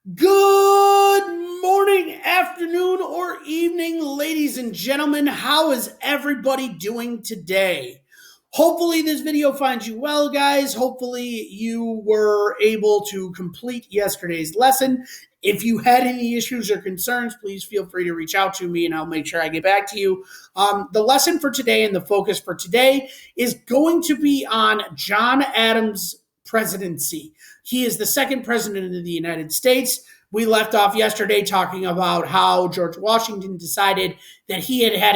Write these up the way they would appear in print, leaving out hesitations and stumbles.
Good morning, afternoon, or evening, ladies and gentlemen. How is everybody doing today? Hopefully, this video finds you well, guys. Hopefully, you were able to complete yesterday's lesson. If you had any issues or concerns, please feel free to reach out to me and I'll make sure I get back to you. The lesson for today and the focus for today is going to be on John Adams' presidency. He is the second president of the United States. We left off yesterday talking about how George Washington decided that he had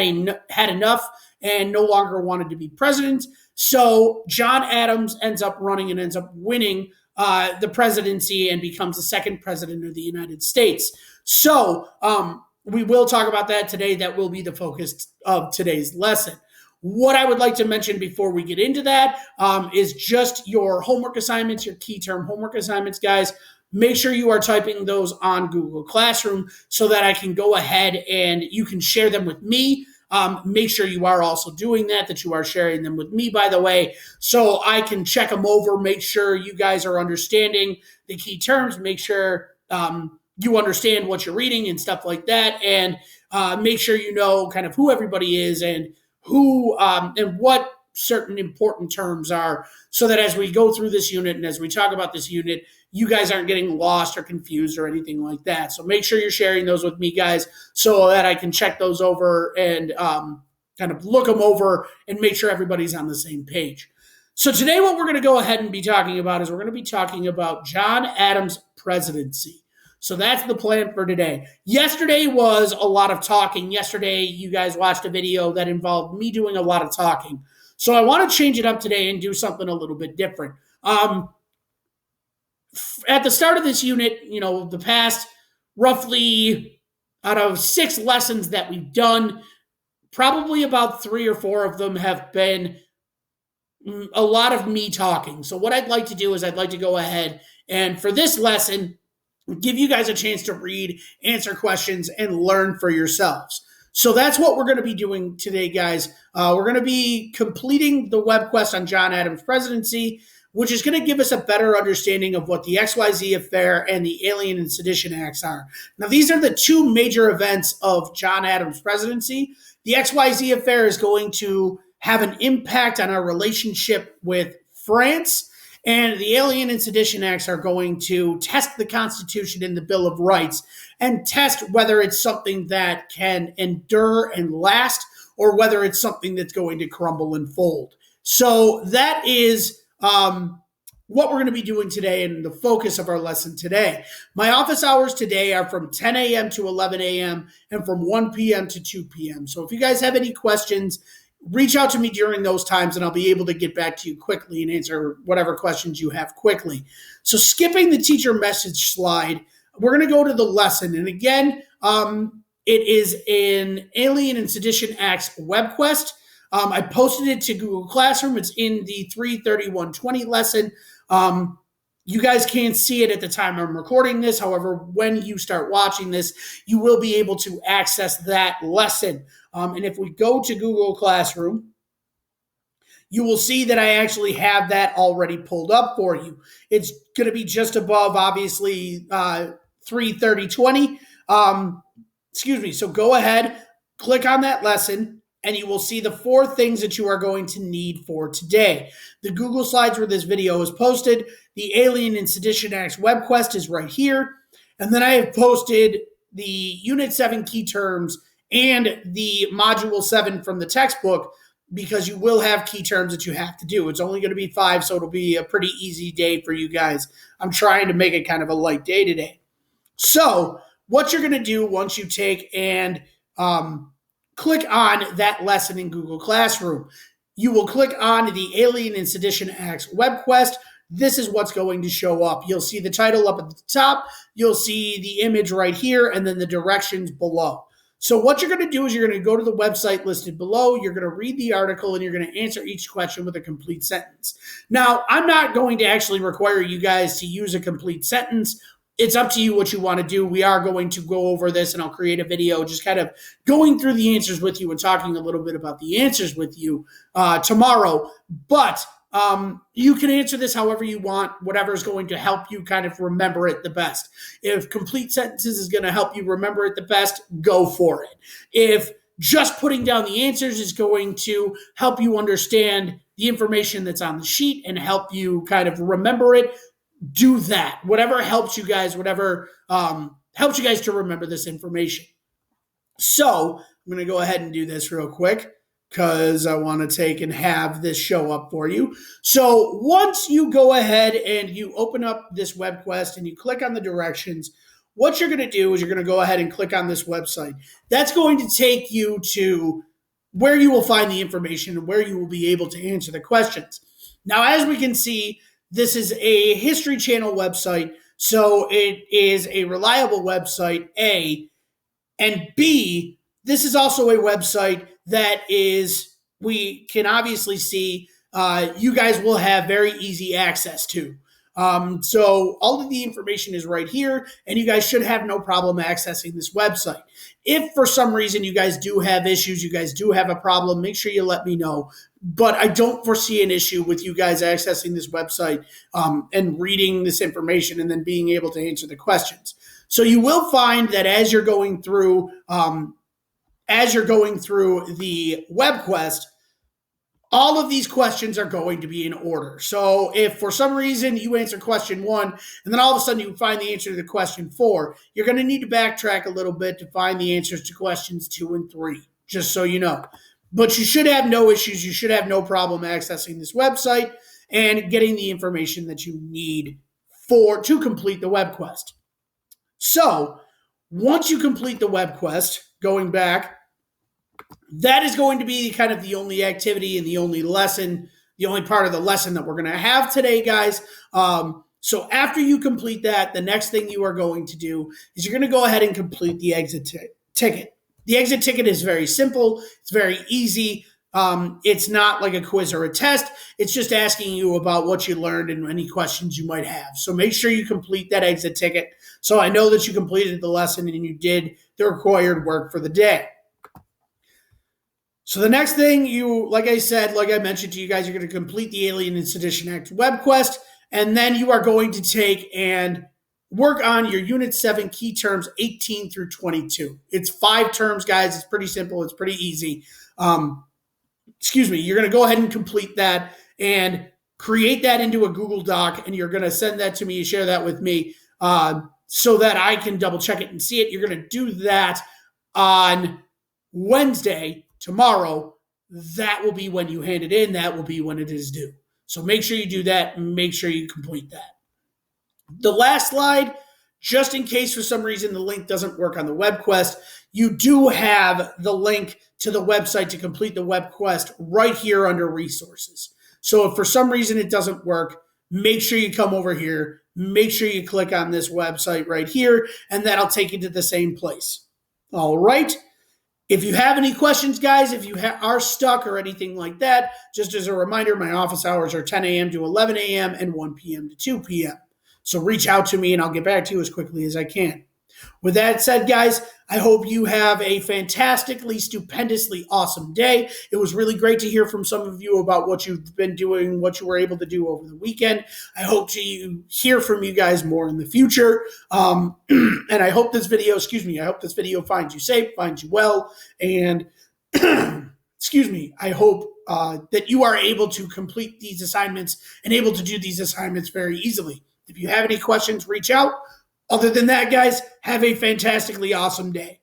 enough and no longer wanted to be president. So John Adams ends up running and ends up winning the presidency and becomes the second president of the United States. So we will talk about that today. That will be the focus of today's lesson. What I would like to mention before we get into that is just your homework assignments, your key term homework assignments, guys. Make sure you are typing those on Google Classroom so that I can go ahead and you can share them with me. Make sure you are also doing that you are sharing them with me, by the way, so I can check them over, make sure you guys are understanding the key terms, make sure you understand what you're reading and stuff like that, and make sure you know kind of who everybody is and who and what certain important terms are, so that as we go through this unit and as we talk about this unit, you guys aren't getting lost or confused or anything like that. So make sure you're sharing those with me, guys, so that I can check those over and kind of look them over and make sure everybody's on the same page. So today what we're going to go ahead and be talking about is we're going to be talking about John Adams' presidency. So that's the plan for today. Yesterday was a lot of talking. Yesterday, you guys watched a video that involved me doing a lot of talking. So I want to change it up today and do something a little bit different. At the start of this unit, the past roughly out of 6 lessons that we've done, probably about 3 or 4 of them have been a lot of me talking. So what I'd like to do is I'd like to go ahead and for this lesson, give you guys a chance to read, answer questions, and learn for yourselves. So that's what we're going to be doing today, guys. We're going to be completing the web quest on John Adams' presidency, which is going to give us a better understanding of what the XYZ affair and the Alien and Sedition Acts are. Now, these are the 2 major events of John Adams' presidency. The XYZ affair is going to have an impact on our relationship with France, and the Alien and Sedition Acts are going to test the Constitution and the Bill of Rights and test whether it's something that can endure and last or whether it's something that's going to crumble and fold. So that is what we're going to be doing today and the focus of our lesson today. My office hours today are from 10 a.m. to 11 a.m. and from 1 p.m. to 2 p.m. So if you guys have any questions, reach out to me during those times and I'll be able to get back to you quickly and answer whatever questions you have quickly. So skipping the teacher message slide, we're going to go to the lesson. And again, it is an Alien and Sedition Acts web quest. I posted it to Google Classroom. It's in the 331.20 lesson. You guys can't see it at the time I'm recording this. However, when you start watching this, you will be able to access that lesson. And if we go to Google Classroom, you will see that I actually have that already pulled up for you. It's going to be just above, obviously, 330.20. So go ahead, click on that lesson, and you will see the 4 things that you are going to need for today. The Google Slides where this video is posted, the Alien and Sedition Acts web quest is right here, and then I have posted the Unit 7 key terms and the Module 7 from the textbook because you will have key terms that you have to do. It's only going to be 5, so it'll be a pretty easy day for you guys. I'm trying to make it kind of a light day today. So what you're going to do once you take and click on that lesson in Google Classroom, you will click on the Alien and Sedition Acts web quest. This is what's going to show up. You'll see the title up at the top. You'll see the image right here and then the directions below. So what you're going to do is you're going to go to the website listed below. You're going to read the article and you're going to answer each question with a complete sentence. Now, I'm not going to actually require you guys to use a complete sentence. It's up to you what you want to do. We are going to go over this and I'll create a video just kind of going through the answers with you and talking a little bit about the answers with you tomorrow. But You can answer this however you want, whatever is going to help you kind of remember it the best. If complete sentences is going to help you remember it the best, go for it. If just putting down the answers is going to help you understand the information that's on the sheet and help you kind of remember it, do that. Whatever helps you guys, whatever helps you guys to remember this information. So I'm going to go ahead and do this real quick because I want to take and have this show up for you. So once you go ahead and you open up this web quest and you click on the directions, what you're going to do is you're going to go ahead and click on this website. That's going to take you to where you will find the information and where you will be able to answer the questions. Now, as we can see, this is a History Channel website, so it is a reliable website, A. And B, this is also a website that is, we can obviously see you guys will have very easy access to. So all of the information is right here, and you guys should have no problem accessing this website. If for some reason you guys do have issues, you guys do have a problem, make sure you let me know. But I don't foresee an issue with you guys accessing this website and reading this information and then being able to answer the questions. So you will find that as you're going through the web quest, all of these questions are going to be in order. So if for some reason you answer question 1 and then all of a sudden you find the answer to the question 4, you're going to need to backtrack a little bit to find the answers to questions 2 and 3, just so you know. But you should have no issues. You should have no problem accessing this website and getting the information that you need to complete the web quest. So once you complete the web quest, going back, that is going to be kind of the only activity and the only lesson, the only part of the lesson that we're going to have today, guys. So after you complete that, the next thing you are going to do is you're going to go ahead and complete the exit ticket. The exit ticket is very simple. It's very easy. It's not like a quiz or a test. It's just asking you about what you learned and any questions you might have. So make sure you complete that exit ticket. So I know that you completed the lesson and you did the required work for the day. So the next thing like I mentioned to you guys, you're going to complete the Alien and Sedition Act web quest, and then you are going to take and work on your Unit 7 key terms 18 through 22. It's 5 terms, guys. It's pretty simple. It's pretty easy. You're going to go ahead and complete that and create that into a Google Doc, and you're going to send that to me, share that with me so that I can double check it and see it. You're going to do that on Wednesday, tomorrow. That will be when you hand it in. That will be when it is due. So make sure you do that and make sure you complete that. The last slide, just in case for some reason the link doesn't work on the web quest, you do have the link to the website to complete the web quest right here under resources. So if for some reason it doesn't work, make sure you come over here, make sure you click on this website right here, and that'll take you to the same place. All right. If you have any questions, guys, if you are stuck or anything like that, just as a reminder, my office hours are 10 a.m. to 11 a.m. and 1 p.m. to 2 p.m. So reach out to me and I'll get back to you as quickly as I can. With that said, guys, I hope you have a fantastically, stupendously awesome day. It was really great to hear from some of you about what you've been doing, what you were able to do over the weekend. I hope to hear from you guys more in the future. And I hope this video finds you safe, finds you well. And I hope that you are able to complete these assignments and able to do these assignments very easily. If you have any questions, reach out. Other than that, guys, have a fantastically awesome day.